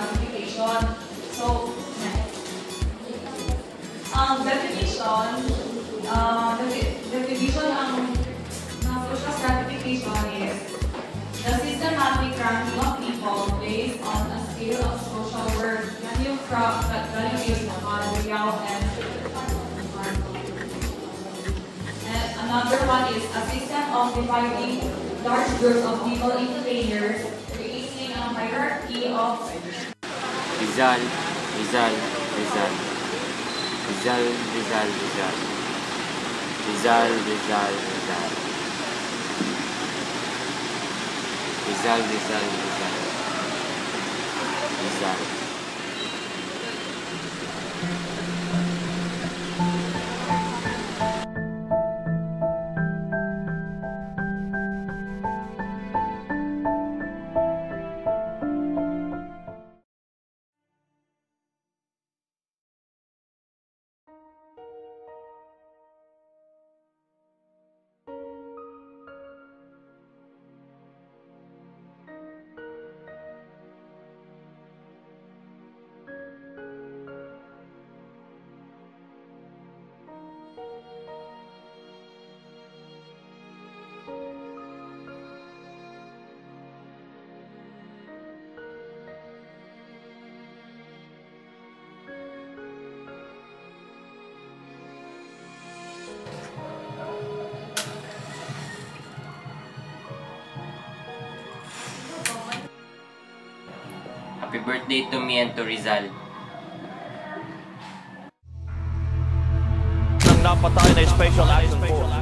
stratification. So, definition ng social stratification is the systematic ranking of people based on a scale of social worth. Yan yung galing based na Riao and another one is a system of dividing large groups of people into layers, creating a hierarchy of Rizal. Happy birthday to me and to Rizal. Nang napatay na Special Action Force.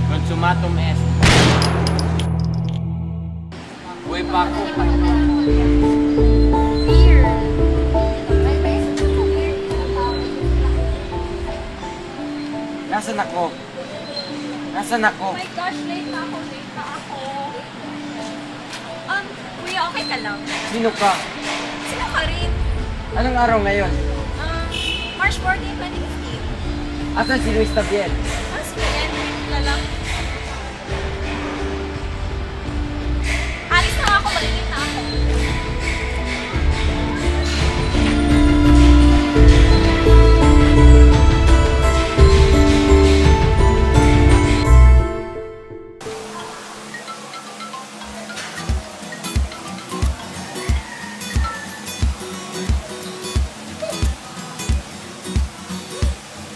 Consumatum est. Buhay pa ako. Nasaan ako? Nasaan ako? Oh my gosh, late na ako. Kuya, okay ka lang? Sino ka? Sino ka rin? Anong araw ngayon? March 14, 2015. Asan si Luis Tabiel? Sige, lang. Alis na ako, maligit na ako.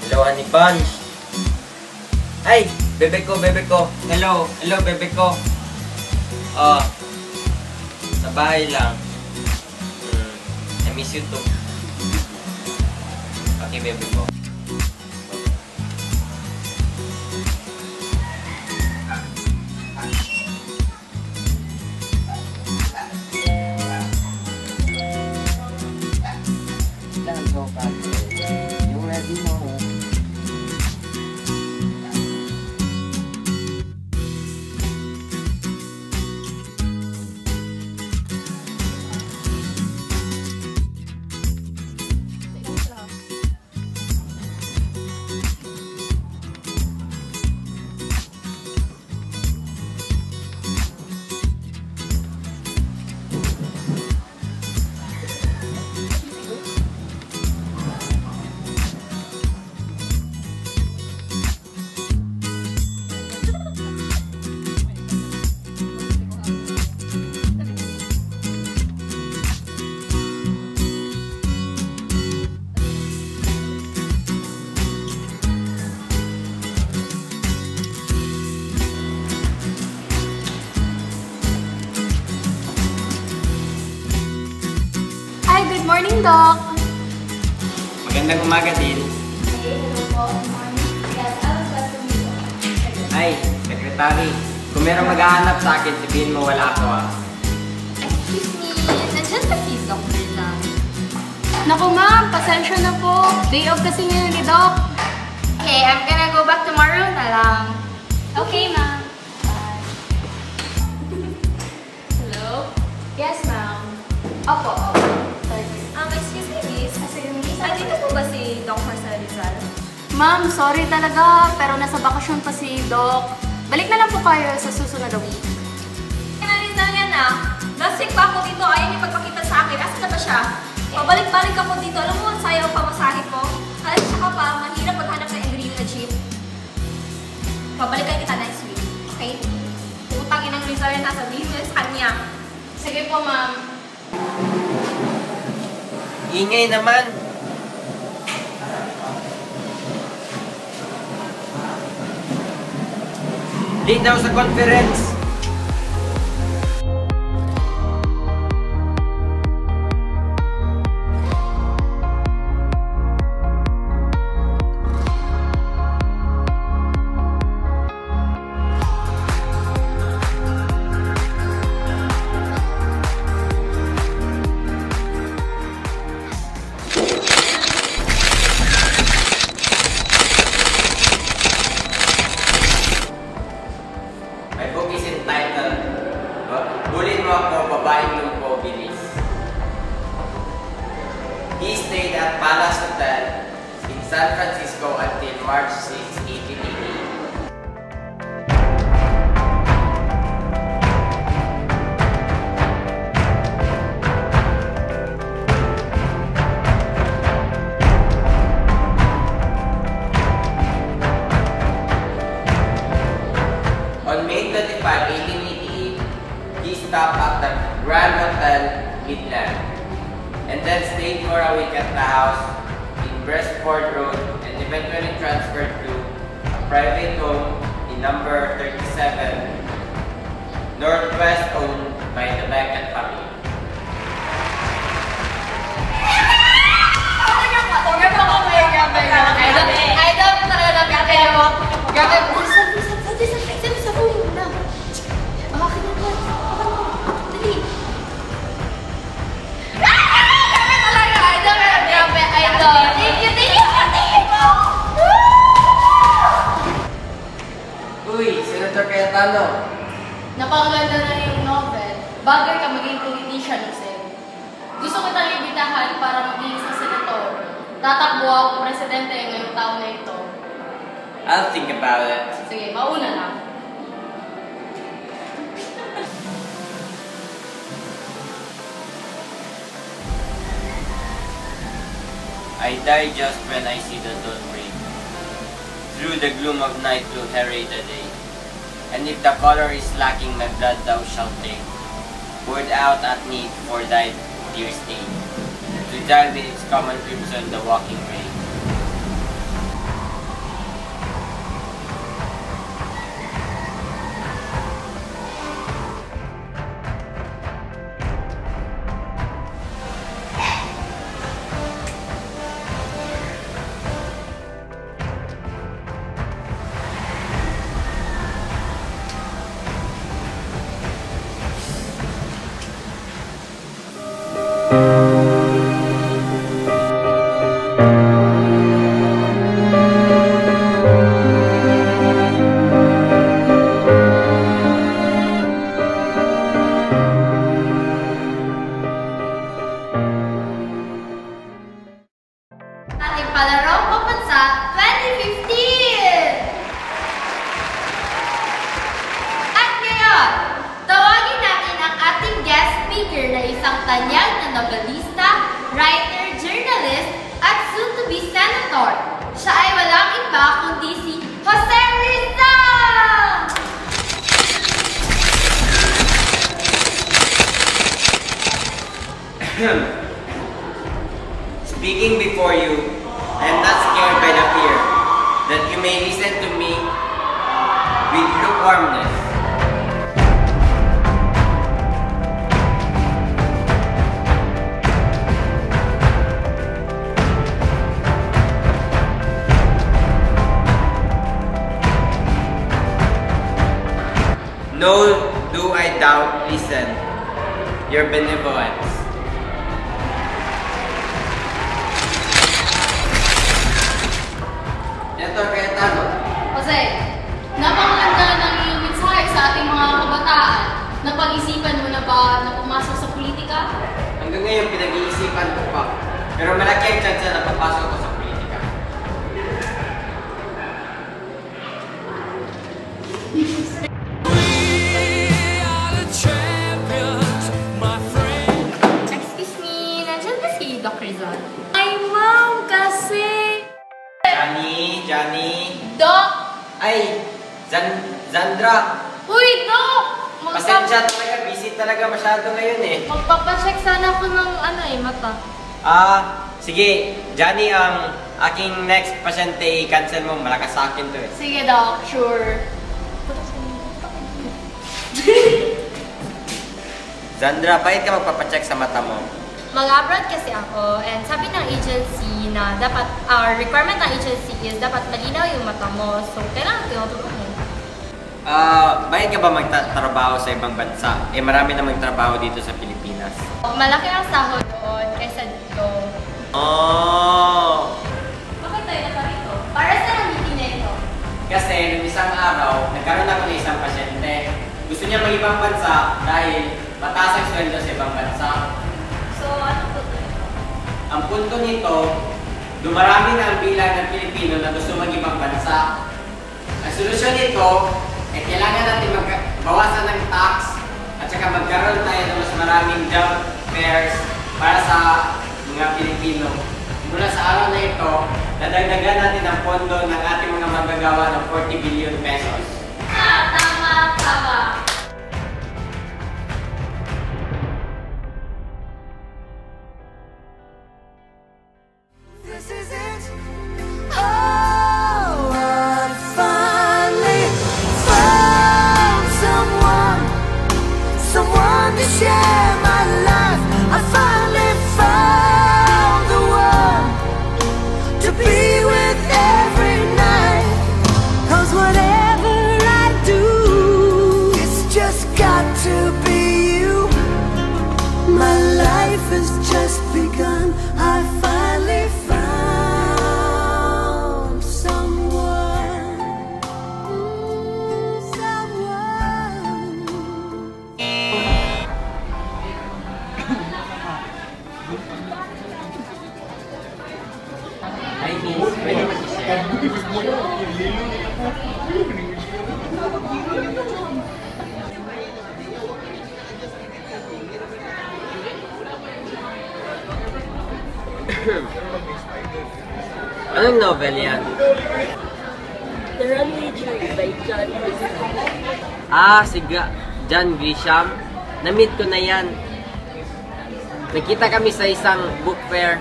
Hello, Honey Punch. Ay, bebe ko. Hello, bebe ko. Sa bahay lang. I miss you too. Okay, bebe ko. Yung ready mo. Good morning, Doc. Magandang umaga din. Hello po. Good morning. Yes, I was glad to meet you. Ay, Secretary. Kung merong maghahanap sa akin, sabihin mo wala ako ah. Excuse me, nandiyan pa si Doc Rizal. Naku ma'am, pasensya na po. Day off kasi ngayon ni Doc. Okay, I'm gonna go back tomorrow na lang. Okay ma'am. Bye. Hello? Yes ma'am. Opo. Excuse me, miss. Andito po ba si Doc Marcel Rizal? Ma'am, ma'am, sorry talaga, pero nasa bakasyon pa si Doc. Balik na lang po kayo sa susunod na week. Kinalitan yan ah. Last week pa ako dito, ayaw niya pagpakita sa akin. Asa na ba siya? Pabalik-balik ako dito. Alam mo, ang sayaw pa masahe ko. Alam siya ka pa, mahirap maghanap ng green na jeep. Pabalikan kita next week. Okay? Utangin ang Rizal na sa business kanya. Sige po, ma'am. Ingay naman. Late daw sa conference. My book is entitled, Bulin Mo Ako, Babaeng Lumpo, Bilis. He stayed at Palace Hotel in San Francisco until March 6, 1888. On May 25, 1888, he stopped at the Grand Hotel Midland and then stayed for a week at the house in Brestford Road and eventually transferred to a private home in number 37, Northwest, owned by the Beckett family. Uy, Senator Cayetano. Napakaganda na yung novel. Bagay ka maging politician, Jose. Gusto ko tayong ibitahan para maging isang senator. Tatakbo ako presidente ngayong taon na ito. I'll think about it. Sige, mauna na. I die just when I see the dawn break. Through the gloom of night will harry the day. And if the color is lacking, my blood thou shalt take. Poured out at need for thy dear stain. To dye with its common crimson the walking rain. Ating palarong pambansa 2015! At ngayon, tawagin natin ang ating guest speaker na isang tanyag na novelista, writer, journalist, at soon-to-be senator. Siya ay walang iba kundi si Jose Rizal! Speaking before you, I am not scared by the fear that you may listen to me with lukewarmness. No, do I doubt, listen, your benevolence. Senator Cayetano. Jose, napakaganda ng iyong mensahe sa ating mga kabataan. Napag-isipan mo na ba na pumasok sa politika? Hanggang ngayon pinag-iisipan ko pa, pero malaki ang chance na papasok ako sa politika. Excuse me, nandiyan ba si Doc Rizal? Ay, ma'am, kasi... Johnny. Doc! Ay, Zandra. Uy, Doc! Pasensya talaga, busy talaga masyado ngayon eh. Magpapacheck sana ako ng mata. Sige, Johnny, ang aking next pasyente, i-cancel mo. Malakas sa akin to eh. Sige, Doc, sure. Zandra, bakit ka magpapacheck sa mata mo? Mag-abroad kasi ako, and sabi ng agency na dapat, our requirement ng agency is dapat malinaw yung mata mo. So, kailangan tinutulong mo. Bakit ka ba magtatrabaho sa ibang bansa? Eh, marami na magtrabaho dito sa Pilipinas. Malaki ang sahod doon kaysa dito. Oh! Bakit tayo na rito? Para sa meeting na ito. Kasi nung isang araw, nagkaroon ako ng isang pasyente. Gusto niya mag-ibang bansa dahil mataas ang sweldo sa ibang bansa. So, ano po ito? Ang punto nito, dumarami na ang bilang ng Pilipino na gusto mag-ibang bansa. Ang solusyon nito, ay kailangan natin bawasan ng tax at saka magkaroon tayo ng mas maraming job fairs para sa mga Pilipino. Mula sa araw na ito, dadagdagan natin ang pondo ng ating mga magagawa ng 40 billion pesos. Tama. This is it. Oh, I finally found someone to share my life. I finally found the one to be with every night. 'Cause whatever I do, it's just got to be you. My life has just begun. I finally found someone. Hi, Miss. Pwede mag-share? Anong novel yan? The Runway Tree by John Grisham. Si John Grisham. Na-meet ko na yan. Nakita kami sa isang book fair.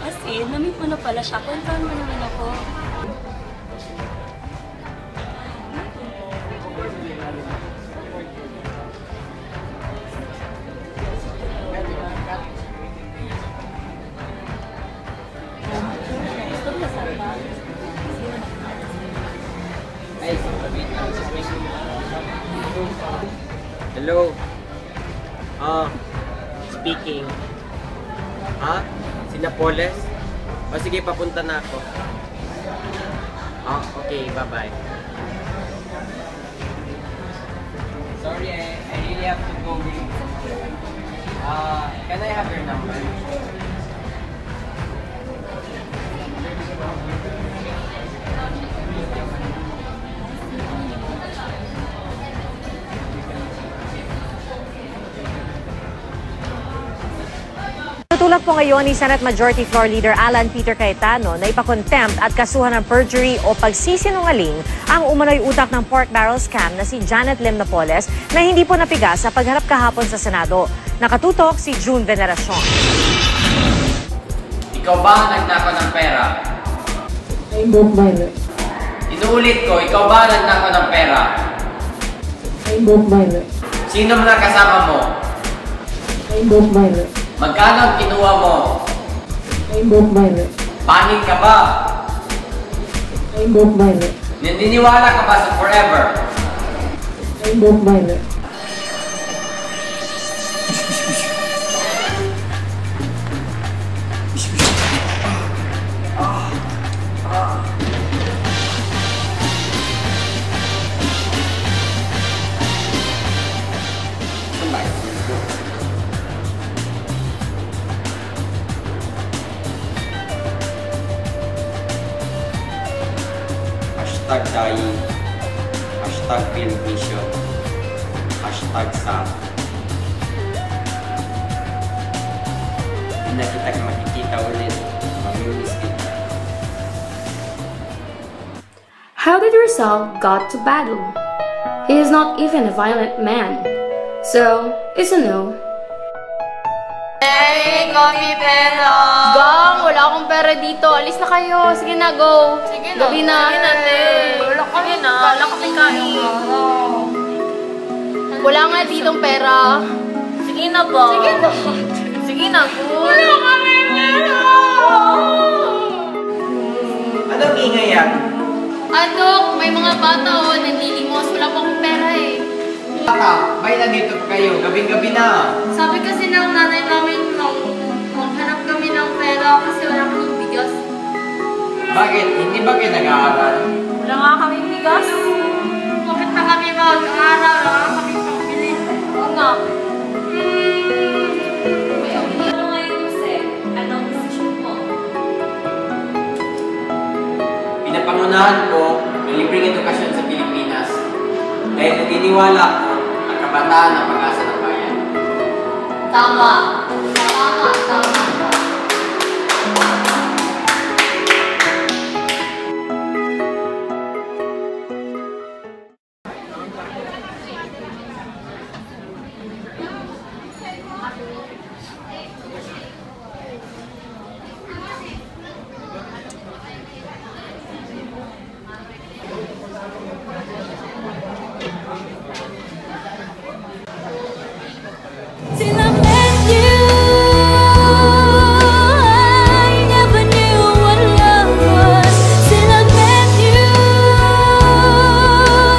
Kasi, na-meet mo na pala siya. Kwentuhan mo naman ako. Gusto mo kasama? Ay, hello. Speaking. Si Napoles? Sige, papunta na ako. Okay, bye-bye. Sorry, I really have to go. Can I have your number? Tutulak po ngayon ni Senate Majority Floor Leader Alan Peter Cayetano na ipakontempt at kasuhan ng perjury o pagsisinungaling ang umano'y utak ng pork barrel scam na si Janet Lim Napoles na hindi po napigas sa pagharap kahapon sa Senado. Nakatutok si June Veneracion. Ikaw ba ang nagnakaw ng pera? I broke my leg. Inuulit ko, ikaw ba ang nagnakaw ng pera? I broke my leg. Sino mo na kasama mo? I broke my leg. Magkano ang kinuha mo? I broke my leg. Panig ka ba? I broke my leg. Naniniwala ka ba sa forever? I broke my leg. Hashtag dying. Hashtag Philippation. Hashtag sa. Hindi na kita makikita ulit. Mamimiss kita. How did Rizal got to battle? He is not even a violent man. So, it's a no. Hey, Gogi pera! Gang, wala akong pera dito. Alis na kayo. Sige na, go. Sige na. Gabi na. Sige na, te. Wala kami na. Wala kami kain. Wala nga ditong pera. Sige na ba? Sige na. Sige na, go. Wala kami pera! Anong ingay yan? Adok, may mga bata o nanlilimos. Wala pa akong pera eh. Baka, bay na dito pa kayo. Gabing-gabi na. Sabi kasi ng nanay namin maghanap kami ng pera kasi wala kaming bigas. Bakit? Hindi ba kayo nag-aaral? Wala nga kaming bigas. Bakit na kami mag-aaral? Wala nga kaming pambili. Oo nga. Ano ngayon, Jose? Anong decision mo? Pinapangunahan ko ng libreng edukasyon sa Pilipinas dahil naniniwala ko ang kabataan ng pag-asa ng bayan. Tama. Tama. Tama. Till I met you, I never knew what love was. Till I met you,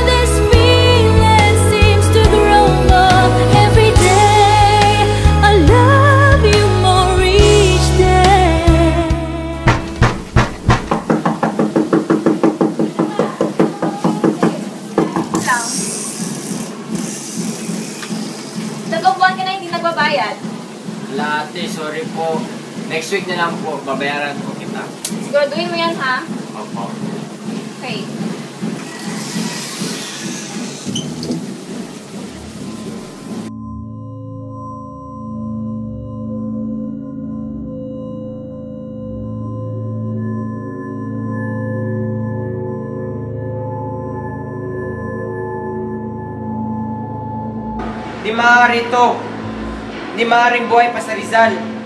this feeling seems to grow more every day. I love you more each day. Nagkabuan ka na hindi nagbabayad. Wala ate, sorry po. Next week na lang po, babayaran po kita. Siguraduhin mo yan, ha? Opo. Okay. Di maaari to. Di maaaring buhay pa sa Rizal.